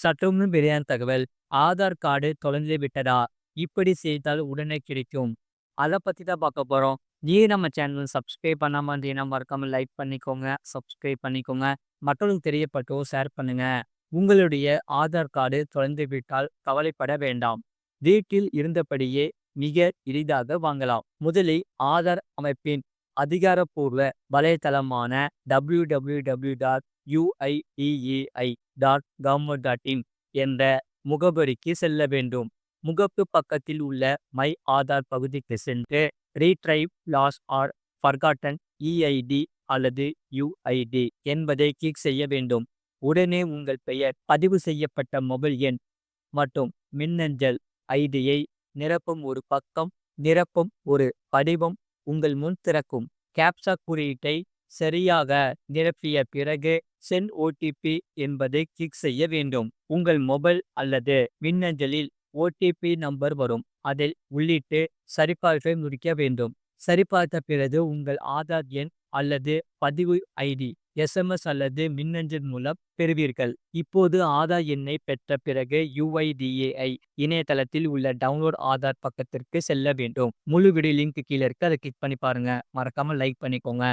சற்றுமுன் வெளியான தகவல். ஆதார் கார்டு தொலைந்து விட்டதா? இப்படி செய்தால் உடனே கிடைக்கும். அத பத்தி தான் பார்க்க போறோம். நீங்க நம்ம சேனல் சப்ஸ்கிரைப் பண்ணாம இருந்தீங்கன்னா மறக்காம லைக் பண்ணிக்கோங்க, சப்ஸ்கிரைப் பண்ணிக்கோங்க. மற்றவங்களுக்கு தெரியப்பட்டோ ஷேர் பண்ணுங்க. உங்களுடைய ஆதார் கார்டு தொலைந்து விட்டால் கவலைப்பட வேண்டாம். வீட்டில் இருந்தபடியே மிக எளிதாக வாங்கலாம். முதலில் ஆதார் அமைப்பின் அதிகாரப்பூர்வ வலைத்தளமான www.uidai.government.in என்ற முகவரிக்கு செல்ல வேண்டும். முகப்பு பக்கத்தில் உள்ள மை ஆதார் பகுதிக்கு சென்று retrieve lost or forgotten EID அல்லது யுஐடி என்பதை கிளிக் செய்ய வேண்டும். உடனே உங்கள் பெயர், பதிவு செய்யப்பட்ட மொபைல் எண் மற்றும் மின்னஞ்சல் ஐடியை நிரப்பும் ஒரு பக்கம், நிரப்பும் ஒரு படிவம் உங்கள் முன் திறக்கும். கேப்சா குறியீட்டை சரியாக நிரப்பிய பிறகு சென்ட் ஓடிபி என்பதை கிளிக் செய்ய வேண்டும். உங்கள் மொபைல் அல்லது மின்னஞ்சலில் ஓடிபி நம்பர் வரும். அதை உள்ளிட்டு சரிபார்ப்பை முடிக்க வேண்டும். சரிபார்த்த பிறகு உங்கள் ஆதார் எண் அல்லது பதிவு ஐடி எஸ்எம்எஸ் அல்லது மின்னஞ்சல் மூலம் பெறுவீர்கள். இப்போது ஆதார் எண்ணை பெற்ற பிறகு யுஐடிஏஐ இணையதளத்தில் உள்ள டவுன்லோட் ஆதார் பக்கத்திற்கு செல்ல வேண்டும். முழு வீடியோ லிங்க் கீழே இருக்கு. அதை கிளிக் பண்ணி பாருங்க. மறக்காம லைக் பண்ணிக்கோங்க.